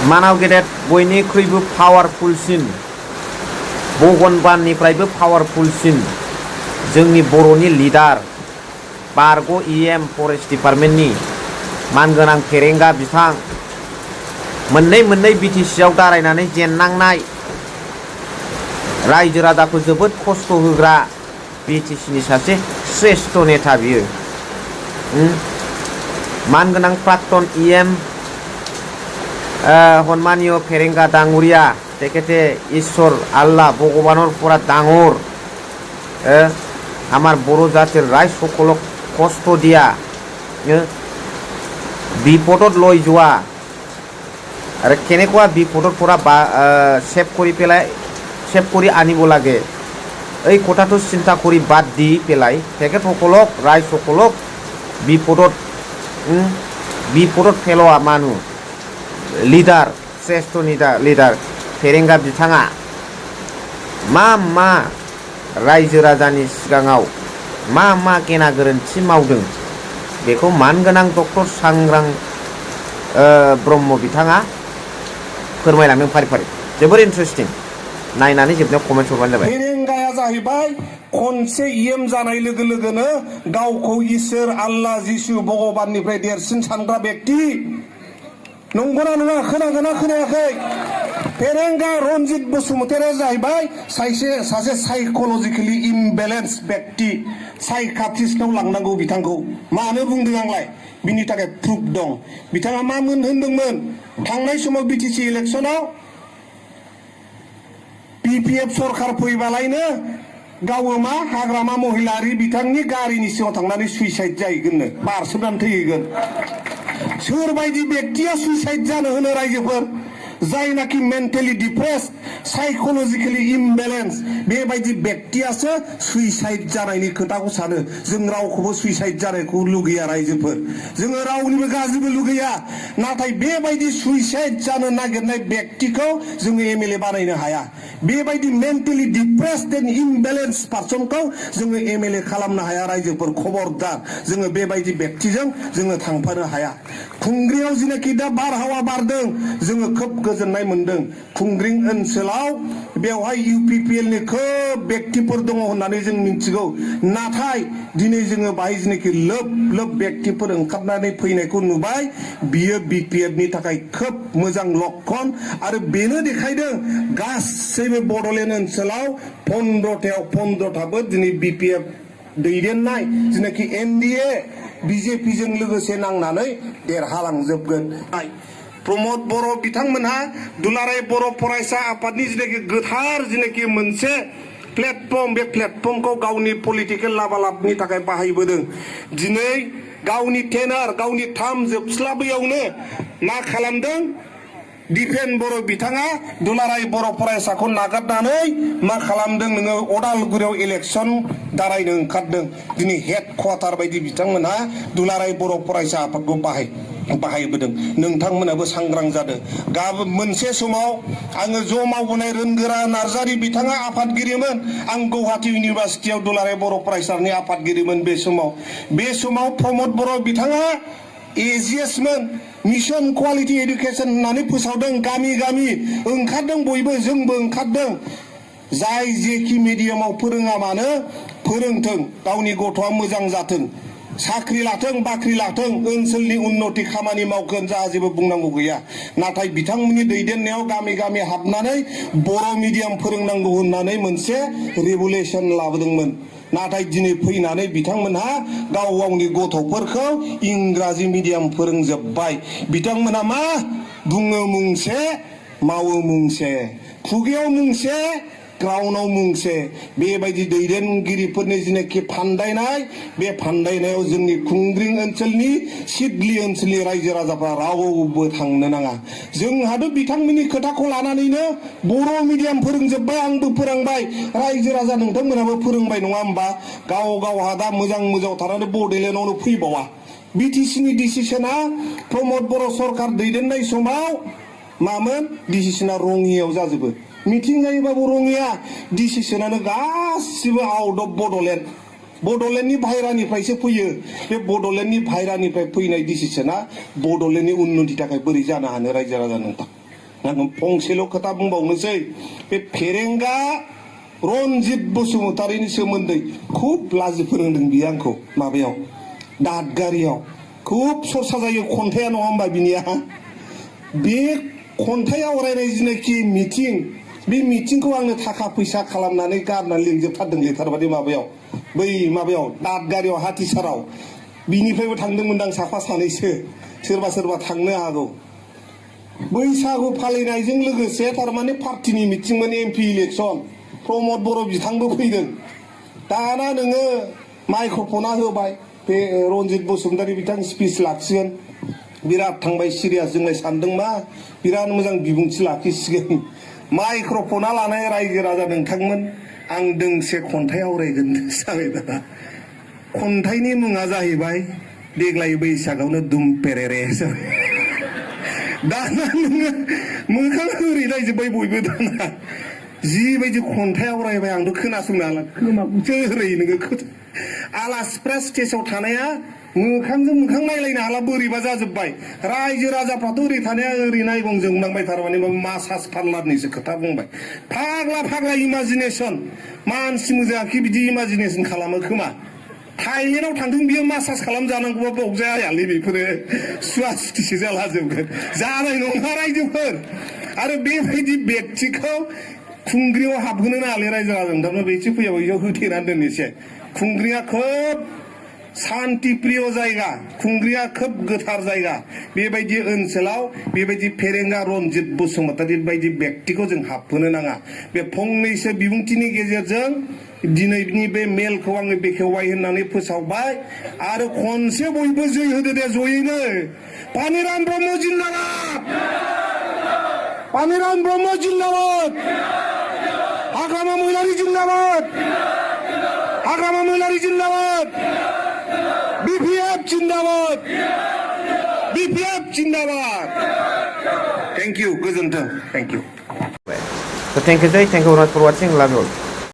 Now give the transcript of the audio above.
मानाव गेदेर बयनिख्रुइबो पावारफुलसिन भगनबाननिफ्रायबो पावारफुलसिन जोंनि बर'नि लिडार बारग' EM फरेस्ट डिपार्टमेन्टनि मानगोनां फेरेंगा बिथां मोननै BTC आव दारायनानै जेननांनाय रायजो राजाखौ जोबोद खस्थ' होग्रा BTC नि सासे श्रेष्ठ नेता बियो मानगोनां प्राक्तन EM সন্মানীয় ফেরেঙ্গা ডাঙরিয়া তেখেতে ঈশ্বর আল্লাহ ভগবানৰ পৰা ডাঙৰ আমাৰ বড়ো জাতিৰ ৰাইজ সকলক কষ্ট দিয়া বিপদত লৈ যোৱা আৰু কেনেকুৱা বিপদৰ পৰা সেভ কৰি আনিব লাগে এই কথাটো চিন্তা কৰি বাদ দি পেলাই তেখেতসকলক ৰাইজসকলক বিপদত পেলোৱা মানুহ लिडार श्रेष्ठ लिडार फेरेंगा बिथाङा मा रायजो राजानि सिगाङाव मा गेना गोरोन्थि मावदों बेखौ मानगोनां डक्टर सांग्रां ब्रह्म बिथाङा फोरमायलांदों फारि फारि जोबोर इन्टारेस्टिं नायनानै जोबनायाव कमेन्ट हरबानो जाबाय। फेरेंगाया जाहैबाय खनसे EM जानाय लोगो लोगोनो गावखौ इसोर आल्लाह जिसु भगबाननिफ्राय देरसिन सानग्रा व्यक्ति नंगौना नङा खोनागोना खोनायाखै फेरेंगा रनजित बसुमतारिया जाहैबाय सासे साइकोलजिकेलि इमबेलेन्स व्यक्ति साइकाट्रिस्टनाव लांनांगौ बिथांखौ मानो बुंदों आंलाय बिनि थाखाय प्रुफ दं बिथाङा मा होनदोंमोन थांनाय समाव BTC इलेक्शनाव PPF सरकार फैबालायनो गावो मा हाग्रामा महिलारि बिथांनि गारिनि सिङाव थांनानै सुइसाइड जाहैगोननो बारसोमनानै थैहैगोन सोरबायदि व्यक्तिया सुइसाइड जानो होनो रायजोफोर जायनाखि मेन्टेलि डिप्रेस साइकोलजिकेलि इमबेलेन्स बेबायदि व्यक्तियासो सुइसाइड जानायनि खोथाखौ सानो जों रावखौबो सुइसाइड जानायखौ लुगैया रायजोफोर जोङो रावनिबो गाज्रिबो लुगैया नाथाय बेबायदि सुइसाइड जानो नागिरनाय व्यक्तिखौ जोङो MLA बानायनो हाया बेबायदि मेन्टेलि डिप्रेस्ड एन्ड इमबेलेन्स पार्सनखौ जोङो MLA खालामनो हाया रायजोफोर खबरदार जोङो बेबायदि व्यक्तिजों जोङो थांफानो हाया खुंग्रियाव जिनाखि दा बारहावा बारदों जोङो खोब गोजोननाय मोनदों खुंग्रिं ओनसोलाव बेवहाय UPPL नि खोब व्यक्तिफोर दङ होननानै जों मिथिगौ नाथाय दिनै जोङो बाहाय जिनाखि लोब व्यक्तिफोर ओंखारनानै फैनायखौ नुबाय बियो BPF नि थाखाय खोब मोजां लक्षण आरो बेनो देखायदों गासैबो बड'लेण्ड ओनसोलाव 15थाबो दिनै BPF दैदेननाय जिनाखि NDA BJP जों लोगोसे नांनानै देरहालांजोबगोन प्रमद बर' बिथांमोनहा दुलाराय बर' फरायसा आफादनि जिनाखि गोथार जिनाखि मोनसे प्लेटफर्म बे प्लेटफर्मखौ गावनि पलिटिकेल लाबालाबनि थाखाय बाहायबोदों दिनै गावनि टेनार गावनि टार्म जोबस्लाबैयावनो मा खालामदों दिपेन बर' बिथाङा दुलाराय बर' फरायसाखौ नागारनानै मा खालामदों नोङो अदालगुरियाव इलेक्सन दारायनो ओंखारदों दिनै हेड क्वार्टार बायदि बिथांमोनहा दुलाराय बर' फरायसा आफादखौ बाहायबोदों नोंथांमोनाबो सांग्रां जादों मोनसे समाव आङो ज' मावबोनाय रोनगोरा नार्जारि बिथाङा आफादगिरिमोन आं गुवाहाटी इउनिभारसिटियाव दुलाराय बर' फरायसानि आफादगिरिमोन बे समाव प्रमद बर' बिथाङा एजिएसमोन मिशन क्वालिटी एडुकेशन होननानै फोसावदों गामि ओंखारदों बयबो जोंबो ओंखारदों जाय जेखि मिडियामाव फोरोङा मानो फोरोंथों गावनि गथ'आ मोजां जाथों साख्रि लाथों बाख्रि लाथों ओनसोलनि उन्नति खामानि मावगोन जाहा जेबो बुंनांगौ गैया नाथाय बिथांमोननि दैदेननायाव गामि हाबनानै बर' मिडियाम फोरोंनांगौ होननानै मोनसे रेगुलेशन लाबोदोंमोन नाथाय दिनै फैनानै बिथांमोनहा गावनि गथ'फोरखौ इंराजि मिडियाम फोरोंजोबबाय बिथांमोनहा मा बुङो मुंसे मावो मुंसे खुगायाव मुंसे ग्राउन्डआव मुंसे बेबायदि दैदेनगिरिफोरनि जिनाखि फान्दायनाय बे फान्दायनायाव जोंनि खुंग्रिं ओनसोलनि सिडली ओनसोलनि रायजो राजाफ्रा रावबो थांनो नाङा जोंहाबो बिथांमोननि खोथाखौ लानानैनो बर' मिडियाम फोरोंजोबबाय आंबो फोरोंबाय रायजो राजा नोंथांमोनाबो फोरोंबाय नङा होमबा गावहा दा मोजां थानानै बड'लेण्डआवनो फैबावा BTC नि डिसिसना प्रमद बर' सरकार दैदेननाय समाव मामोन डिसिसना रङियाव जाजोबो मिटिं जायोबाबो रङिया डिसिसनानो गासिबो आउट अफ बड'लेण्डनि बाहेरानिफ्रायसो फैयो बे बड'लेण्डनि बाहेरानिफ्राय फैनाय डिसिसना बड'लेण्डनि उन्नति थाखाय बोरै जानो हानो रायजो राजा नोंथां आं फंसेल' खोथा बुंबावनोसै बे फेरेंगा रनजित बसुमतारीनि सोमोन्दै खुब लाजि फोरोंदों बियो आंखौ माबायाव दादगारियाव खुब सरसा जायो खन्थाइया नङा होमबा बिनिया बे खन्थाइ आवरायनाय जिनाखि मिटिं बे मिटिंखौ आंनो थाखा फैसा खालामनानै गारनानै लिंजोबथारदोंलै थारमाने माबायाव बै माबायाव दादगारियाव हाथिसाराव बिनिफ्रायबो थांदोंमोनदां साफा सानैसो सोरबा सोरबा थांनो हागौ बैसागु फालिनायजों लोगोसे थारमाने पार्टिनि मिटिंमोन एमपि इलेक्सन प्रमद बर' बिथांबो फैदों दाना नोङो माइक्र'फना होबाय बे रनजित बसुमतारी बिथां स्पिच लाखिगोन बिराद थांबाय सिरियास जोंलाय सानदों मा बिराद मोजां बिबुंथि लाखिसिगोन माइक्र'फना लानाय रायजो राजा नोंथांमोन आं दोंसे खन्थाइ आवरायगोन जाबाय दाना खन्थाइनि मुङा जाहैबाय देग्लाय बैसागावनो दुम पेरेरे जाबाय दाना नोङो मोखां ओरैलायजोब्बाय बयबो दाना जिबायदि खन्थाइ आवरायबाय आंथ' खोनासंनो हाला खोमाखौसो ओरै नोङो आलासिफ्रा स्टेजाव थानाया मोखांजों मोखां नायलायनो हाला बोरैबा जाजोब्बाय रायजो राजाफ्राथ' ओरै थानाया ओरै नायगंजोबनांबाय थारमाने मासाज पार्लारनिसो खोथा बुंबाय फाग्ला इमाजिनेसन मानसि मोजाङाखि बिदि इमाजिनेसन खालामो खोमा थाइलेण्डआव थांदों बियो मासाज खालामजानांगौबा बाव जायालै बेफोरो सुवा सुथिसो जाला जोबगोन जानाय नङा रायजोफोर आरो बेबायदि बेक्तिखौ खुंग्रियाव हाबहोनो नाङालै रायजो राजाजों थारमाने बेसो फैयाबो बेयाव होथेनानै दोननोसै खुंग्रिया खोब शान्ति प्रिय जायगा खुंग्रिया खोब गोथार जायगा बेबायदि ओनसोलाव बेबायदि फेरेंगा रनजित बसुमतारी बायदि बेक्तिखौ जों हाबहोनो नाङा बे फंनैसो बिबुंथिनि गेजेरजों दिनैनि बे मेलखौ आङो बेखेवबाय होननानै फोसावबाय आरो खनसे बयबो जै होदो दे जयैनो पानिराम ब्रह्म जिन्दाबाद पानिराम ब्रह्म जिन्दाबाद हाग्रामा महिलारी जिन्दाबाद हाग्रामा महिलारी जिन्दाबाद BPF Zindabad BPF Zindabad thank you गोजोन्थों thank you So thank you Jay, thank you very much for watching, love you all.